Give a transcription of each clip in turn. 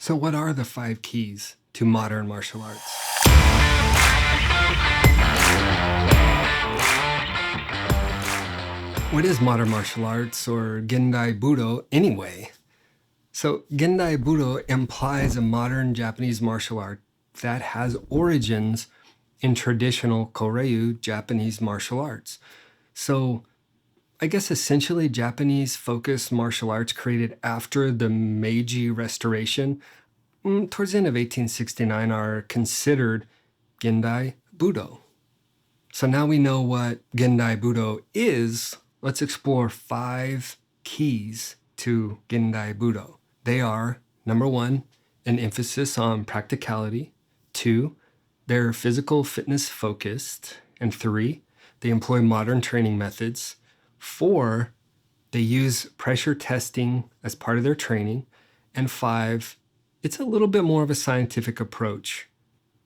So what are the 5 keys to modern martial arts? What is modern martial arts, or Gendai Budo, anyway? So Gendai Budo implies a modern Japanese martial art that has origins in traditional Koryu Japanese martial arts. So I guess essentially Japanese-focused martial arts created after the Meiji Restoration, towards the end of 1869, are considered Gendai Budo. So now we know what Gendai Budo is, let's explore 5 keys to Gendai Budo. They are, number 1, an emphasis on practicality. 2, they're physical fitness focused. And 3, they employ modern training methods. 4, they use pressure testing as part of their training. And 5, it's a little bit more of a scientific approach.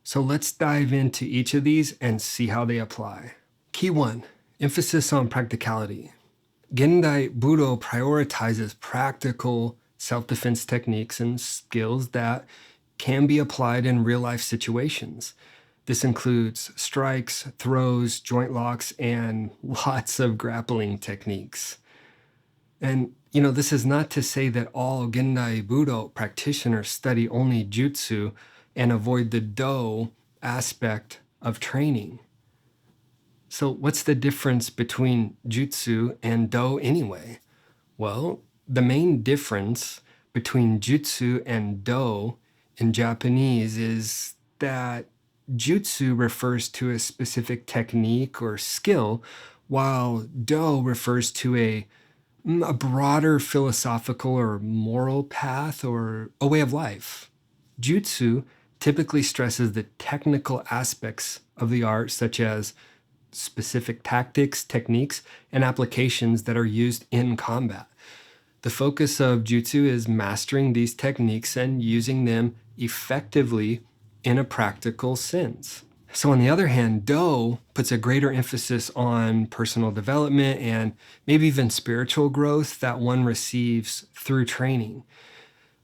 So let's dive into each of these and see how they apply. Key 1, emphasis on practicality. Gendai Budo prioritizes practical self-defense techniques and skills that can be applied in real-life situations. This includes strikes, throws, joint locks, and lots of grappling techniques. And, this is not to say that all Gendai Budo practitioners study only jutsu and avoid the do aspect of training. So what's the difference between jutsu and do anyway? Well, the main difference between jutsu and do in Japanese is that jutsu refers to a specific technique or skill, while do refers to a broader philosophical or moral path or a way of life. Jutsu typically stresses the technical aspects of the art, such as specific tactics, techniques, and applications that are used in combat. The focus of jutsu is mastering these techniques and using them effectively in a practical sense. So on the other hand, do puts a greater emphasis on personal development and maybe even spiritual growth that one receives through training.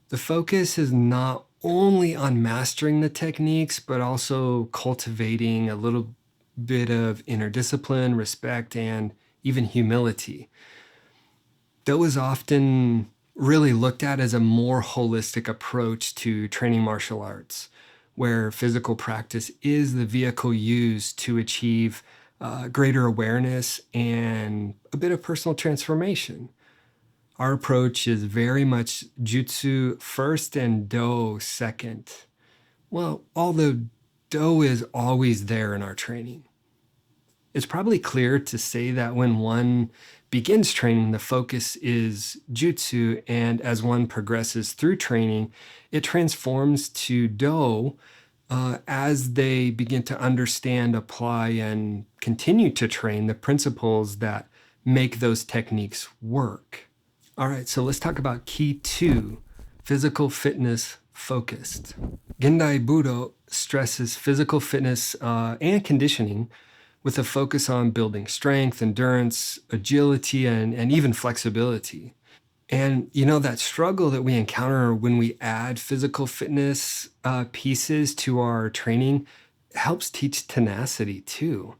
The focus is not only on mastering the techniques, but also cultivating a little bit of inner discipline, respect, and even humility. Do is often really looked at as a more holistic approach to training martial arts, where physical practice is the vehicle used to achieve greater awareness and a bit of personal transformation. Our approach is very much jutsu first and do second. Well, although do is always there in our training. It's probably clear to say that when one begins training, the focus is jutsu, and as one progresses through training, it transforms to do as they begin to understand, apply, and continue to train the principles that make those techniques work. All right, so let's talk about key 2, physical fitness focused. Gendai Budo stresses physical fitness and conditioning with a focus on building strength, endurance, agility, and even flexibility. And that struggle that we encounter when we add physical fitness pieces to our training helps teach tenacity too.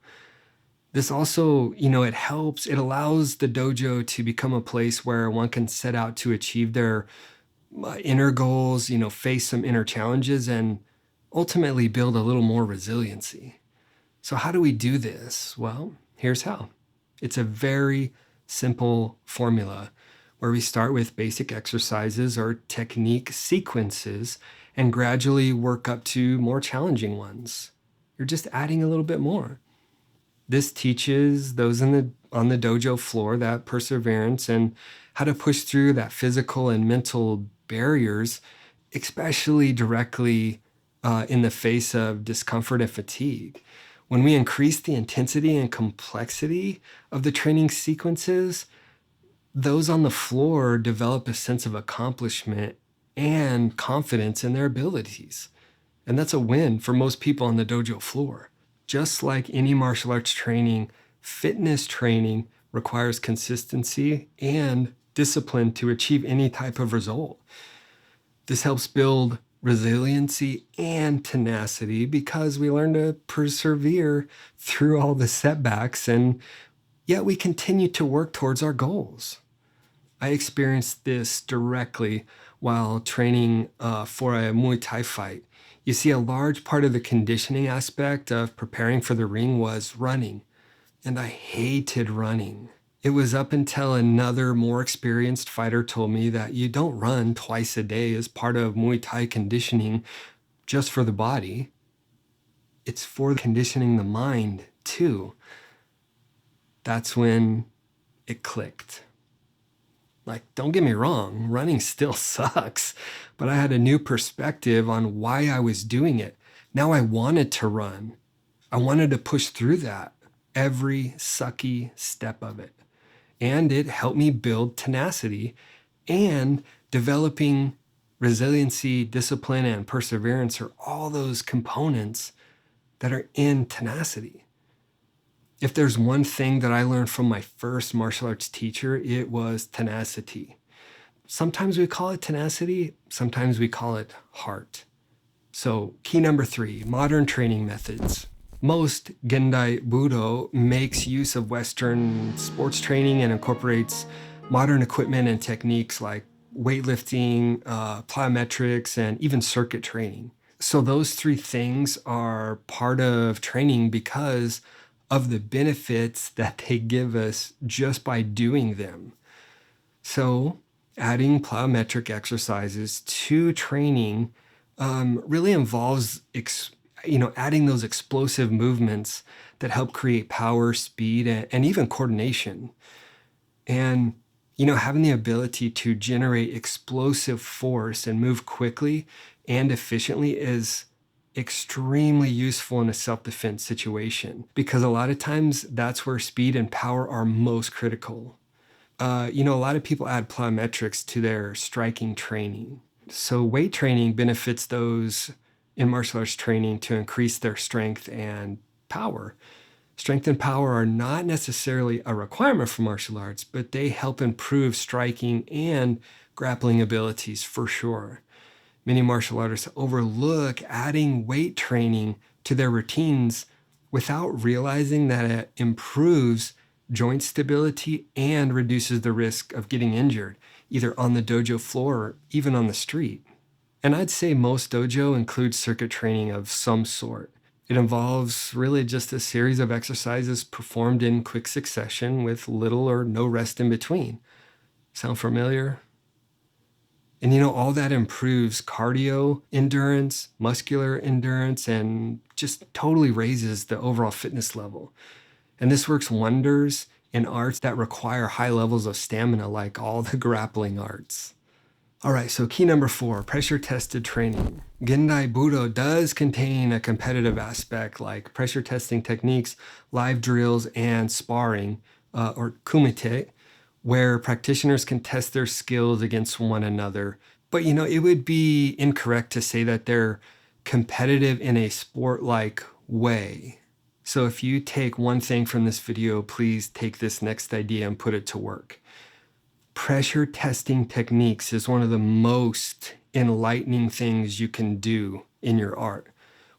This also, it allows the dojo to become a place where one can set out to achieve their inner goals, face some inner challenges, and ultimately build a little more resiliency. So how do we do this? Well, here's how. It's a very simple formula where we start with basic exercises or technique sequences and gradually work up to more challenging ones. You're just adding a little bit more. This teaches those on the dojo floor that perseverance and how to push through that physical and mental barriers, especially directly in the face of discomfort and fatigue. When we increase the intensity and complexity of the training sequences, those on the floor develop a sense of accomplishment and confidence in their abilities. And that's a win for most people on the dojo floor. Just like any martial arts training, fitness training requires consistency and discipline to achieve any type of result. This helps build resiliency and tenacity because we learn to persevere through all the setbacks, and yet we continue to work towards our goals. I experienced this directly while training for a Muay Thai fight. You see, a large part of the conditioning aspect of preparing for the ring was running, and I hated running. It was up until another more experienced fighter told me that you don't run twice a day as part of Muay Thai conditioning just for the body. It's for conditioning the mind too. That's when it clicked. Like, don't get me wrong, running still sucks, but I had a new perspective on why I was doing it. Now I wanted to run. I wanted to push through that, every sucky step of it. And it helped me build tenacity, and developing resiliency, discipline, and perseverance are all those components that are in tenacity. If there's one thing that I learned from my first martial arts teacher, it was tenacity. Sometimes we call it tenacity, sometimes we call it heart. So key number 3, modern training methods. Most Gendai Budo makes use of Western sports training and incorporates modern equipment and techniques like weightlifting, plyometrics, and even circuit training. So those 3 things are part of training because of the benefits that they give us just by doing them. So adding plyometric exercises to training really involves adding those explosive movements that help create power, speed, and even coordination. And having the ability to generate explosive force and move quickly and efficiently is extremely useful in a self-defense situation, because a lot of times that's where speed and power are most critical. A lot of people add plyometrics to their striking training. So weight training benefits those in martial arts training to increase their strength and power. Strength and power are not necessarily a requirement for martial arts, but they help improve striking and grappling abilities for sure. Many martial artists overlook adding weight training to their routines without realizing that it improves joint stability and reduces the risk of getting injured, either on the dojo floor or even on the street. And I'd say most dojo includes circuit training of some sort. It involves really just a series of exercises performed in quick succession with little or no rest in between. Sound familiar? And all that improves cardio endurance, muscular endurance, and just totally raises the overall fitness level. And this works wonders in arts that require high levels of stamina, like all the grappling arts. All right, so key number 4, pressure-tested training. Gendai Budo does contain a competitive aspect like pressure testing techniques, live drills, and sparring, or KUMITE, where practitioners can test their skills against one another. But it would be incorrect to say that they're competitive in a sport-like way. So if you take one thing from this video, please take this next idea and put it to work. Pressure testing techniques is one of the most enlightening things you can do in your art.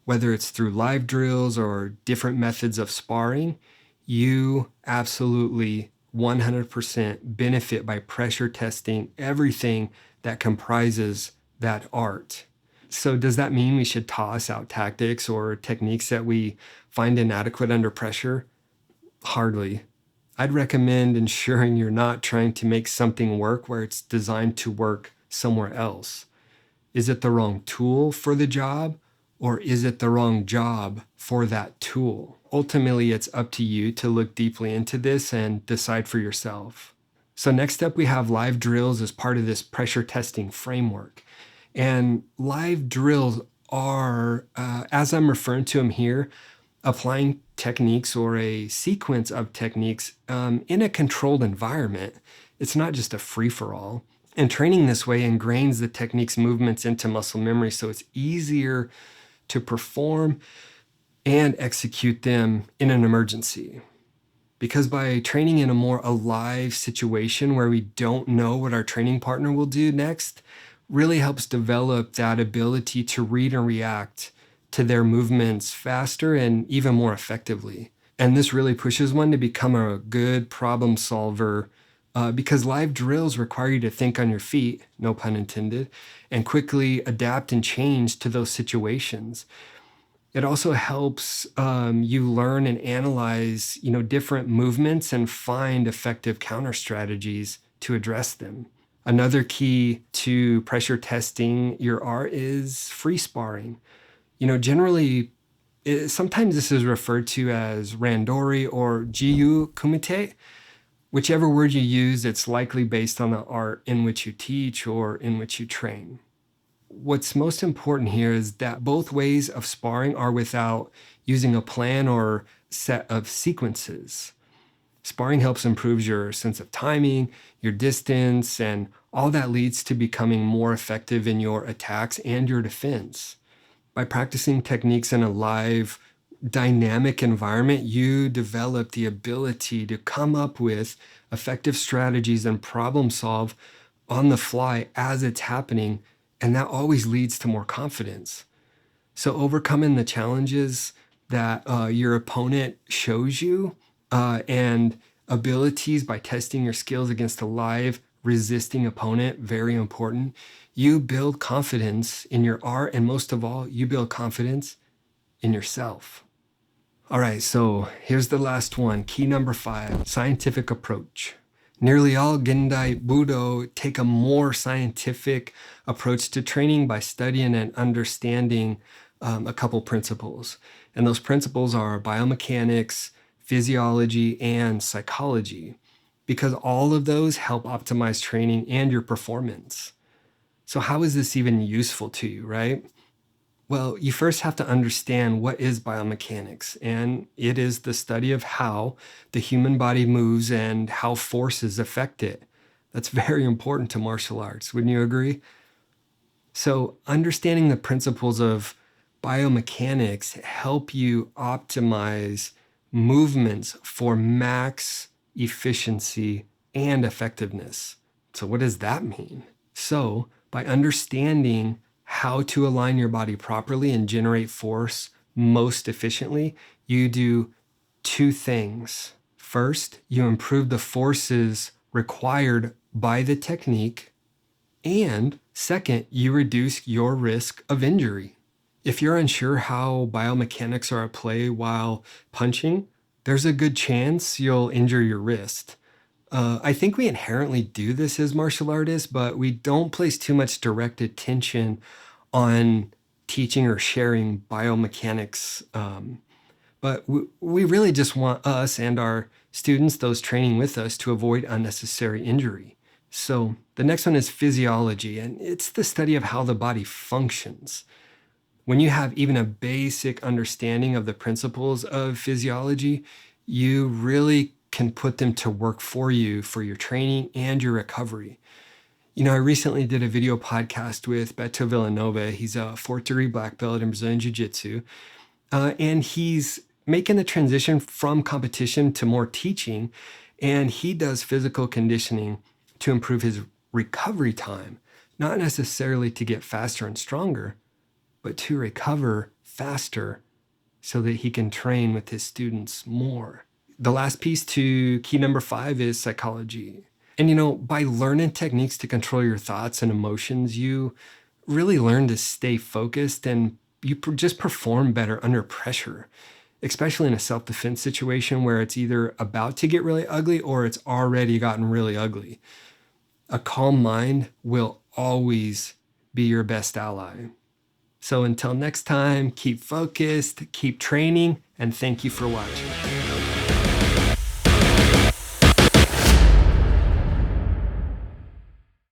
Whether it's through live drills or different methods of sparring, you absolutely 100% benefit by pressure testing everything that comprises that art. So does that mean we should toss out tactics or techniques that we find inadequate under pressure? Hardly. I'd recommend ensuring you're not trying to make something work where it's designed to work somewhere else. Is it the wrong tool for the job, or is it the wrong job for that tool? Ultimately, it's up to you to look deeply into this and decide for yourself. So next up, we have live drills as part of this pressure testing framework. And live drills are, as I'm referring to them here, applying techniques or a sequence of techniques in a controlled environment. It's not just a free-for-all. And training this way ingrains the technique's movements into muscle memory, so it's easier to perform and execute them in an emergency. Because by training in a more alive situation where we don't know what our training partner will do next, really helps develop that ability to read and react to their movements faster and even more effectively. And this really pushes one to become a good problem solver because live drills require you to think on your feet, no pun intended, and quickly adapt and change to those situations. It also helps you learn and analyze, different movements and find effective counter strategies to address them. Another key to pressure testing your art is free sparring. Generally, sometimes this is referred to as randori or JUSTSU. Whichever word you use, it's likely based on the art in which you teach or in which you train. What's most important here is that both ways of sparring are without using a plan or set of sequences. Sparring helps improve your sense of timing, your distance, and all that leads to becoming more effective in your attacks and your defense. By practicing techniques in a live, dynamic environment, you develop the ability to come up with effective strategies and problem solve on the fly as it's happening, and that always leads to more confidence. So overcoming the challenges that your opponent shows you and abilities by testing your skills against a live, resisting opponent, very important. You build confidence in your art, and most of all, you build confidence in yourself. All right, so here's the last one. Key number 5, scientific approach. Nearly all Gendai Budo take a more scientific approach to training by studying and understanding a couple principles. And those principles are biomechanics, physiology, and psychology, because all of those help optimize training and your performance. So how is this even useful to you, right? Well, you first have to understand what is biomechanics, and it is the study of how the human body moves and how forces affect it. That's very important to martial arts, wouldn't you agree? So understanding the principles of biomechanics help you optimize movements for max efficiency and effectiveness. So what does that mean? So by understanding how to align your body properly and generate force most efficiently, you do 2 things. First, you improve the forces required by the technique, and second, you reduce your risk of injury. If you're unsure how biomechanics are at play while punching, there's a good chance you'll injure your wrist. I think we inherently do this as martial artists, but we don't place too much direct attention on teaching or sharing biomechanics. But we really just want us and our students, those training with us, to avoid unnecessary injury. So the next one is physiology, and it's the study of how the body functions. When you have even a basic understanding of the principles of physiology, you really can put them to work for you for your training and your recovery. I recently did a video podcast with Beto Villanova. He's a 4th degree black belt in Brazilian Jiu-Jitsu, and he's making the transition from competition to more teaching, and he does physical conditioning to improve his recovery time, not necessarily to get faster and stronger, but to recover faster so that he can train with his students more. The last piece to key number 5 is psychology. And by learning techniques to control your thoughts and emotions, you really learn to stay focused and you just perform better under pressure, especially in a self-defense situation where it's either about to get really ugly or it's already gotten really ugly. A calm mind will always be your best ally. So until next time, keep focused, keep training, and thank you for watching.